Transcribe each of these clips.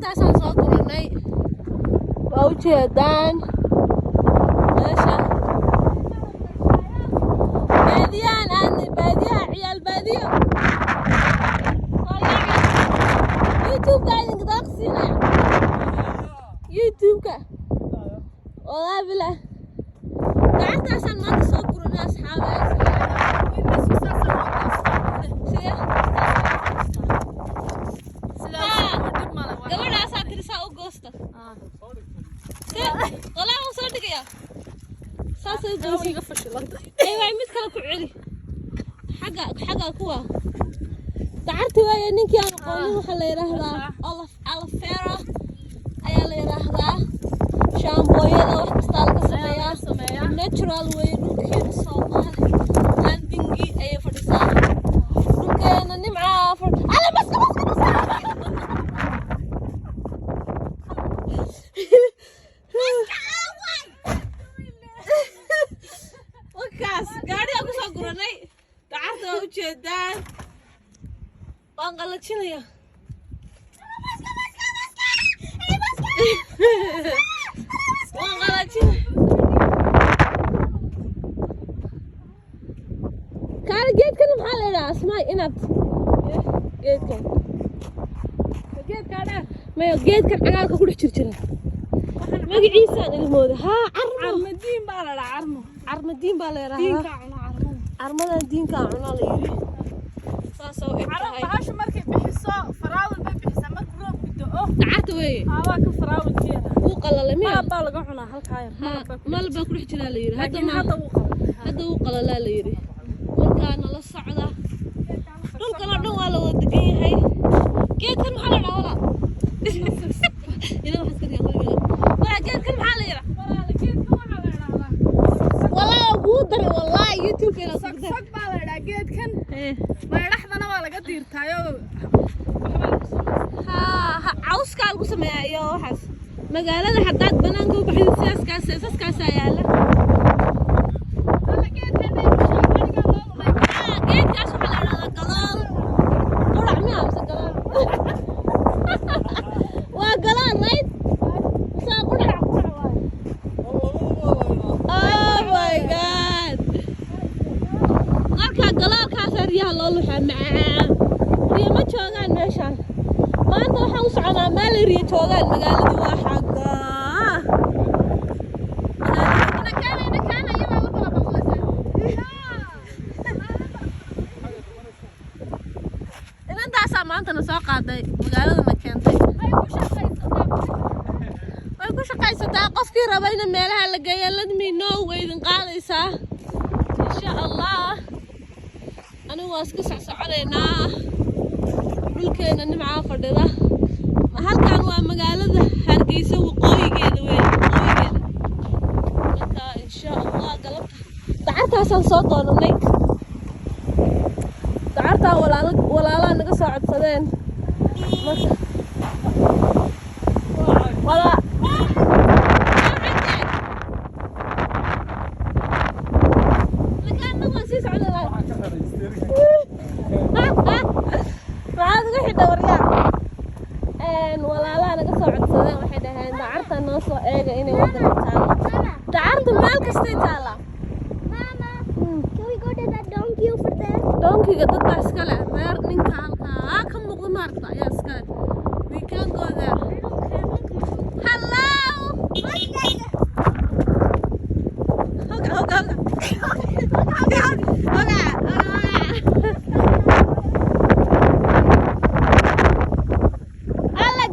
dacartaasaan soo guranay waa ujeedaan meesha baadiyaan aadnay baadiyaha ciyaal baadiyo youtube-ka idinka daaqsiinaya youtube-ka والله بالله قعدت عشان ما تصوروا ناس حاولت قبل اساتر ساو غوستا والله هو صدق يا ساسو غوسي فشلت ايوه مid kale ku celi xaga kuwa dacarti way ninkii aan qoolin waxa la yiraahdaa aloe vera ayaa la yiraahdaa shaambooyada wax kasta laga sameeyaa natural way dhulkeena Soomaali aan dingi ay fadhisaa dhulkeena nimca ala maska wakaas gaariga ku soo guranay dacarta u jeedaan waan qalajinaya كان جيت كلام حالي اسمعي انت جيت كان ما جيت كان عقالك كل جرجره ما عيسان الموده ها عرمدين بالا عرمدين بالا دينك عرمدان دينك عنا لا يري ساسو عرب باش markay bixiso faraawil bay bixisa marka roob gudoo dacad way waa ka faraawil tiira uu qalalay ma baa laga cunaa halka yar malba ku dhex jira la yiri hada uu qalalaa la yiri markaana la socda dhulkana dhan waa la wada degan yahay geedkan maxaa la dhaawaa ina wax iska dhigo waa geedkan maxaa la yira geedkan waxa la dhaawaa walaa ugu daray walaa youtube ila sag baa la dhaawaa geedkan meedhaxdana waa laga diirtaayo cawska lagu sameeyaa iyo waxaas magaalada hadaad banaanka u baxdo saaskaas yaala maanta waxaan u soconaa maaleriya joogaan magaaladu waa xagga inantaasaa maantana soo qaaday magaaladana keentay way ku shaqaysataa qofkii raba in meelaha la geeyo ladmi know way idin qaadaysaa insha allah anigu waa iska socsoconaynaa dhulkeena nimca fadhida halkan waa magaalada Hargeysa waqooyigeeda waqooyigeeda marka insha Allah galabta dacartaasaan soo doonanay dacartaa walaalaha naga soo codsadeen marka walaa walaalaha naga soo codsadeen waxay dhaheen dacarta noo soo eega inay waddanka taalo dacarta meel kastay taalaa mama can we go to that donkey over there donkeyga dad baa iska leh meer ninka halkaa ka muuqda maarta ayaa iska leh we can go there hello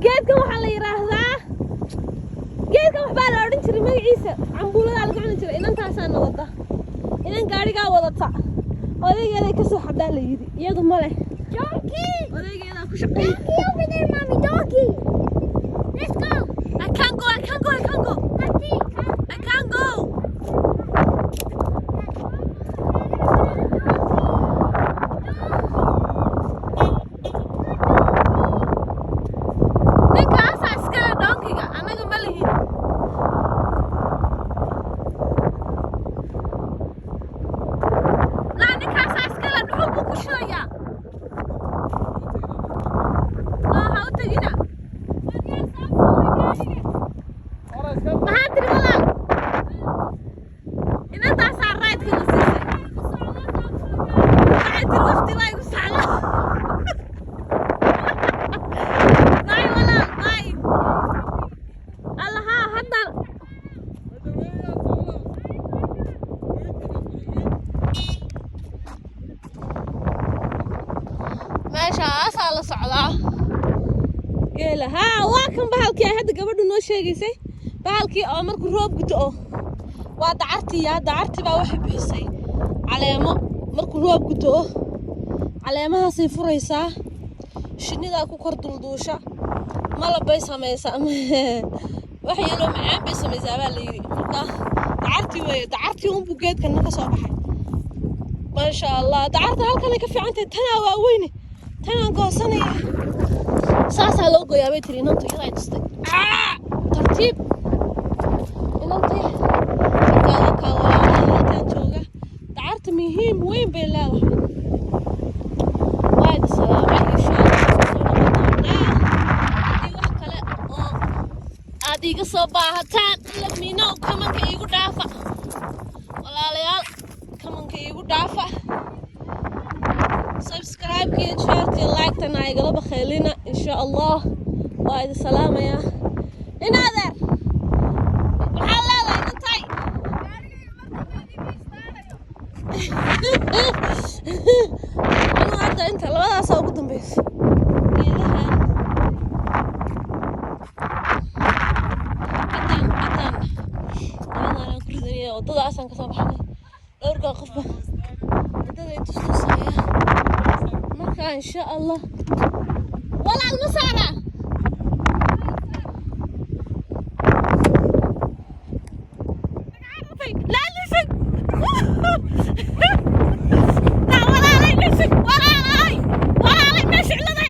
geedkan waxaa la yiraahdaa geedkan waxbaa la odhan jiray magaciisa cambuuladaa laga cuni jiray inantaasaana wada inan gaarigaa wadata odaygeeday kasoo xadaa la yidhi iyadu ma leh odaygeedaa ku shaqeeya over there mommy donkey let's go I can't go geela haa waa kan bahalkii ay hadda gabadhu noo sheegaysay bahalkii oo markuu roobku da'o waa dacartii baa waxay bixisay caleemo markuu roobku da'o caleemahaasay furaysaa shinnidaa ku kor dulduusha malab bay samaysaa wax yalo macaan bay samaysaa baa la yidhi marka dacartii unbuu geedkan ka soo baxay maasha allah dacarta halkanay ka fiican tahay tanaa waaweyne tanaan goosanaya saasaa loo gooyaa bay tiri inantu iyadaa tustay tartiib inantii markaa walaalaha halkaan jooga dacarta muhiim weyn bay leedahay waad salaamay insha aad iga soo baahataan lamino kamanka iigu dhaafa walaalayaal kamanka iigu dhaafa subscribe iyo share iyo like tan igala bakhaylina insha Allah waad salaamaya inaadeer waxaa leedahay intay أنا هذا أنت لا أسوق دمبيس كذا أنا كل ذي وطلع أصلا كصباح أرجع خفة هذا يتصل ما كان إن شاء الله ولا المسارة لا لسه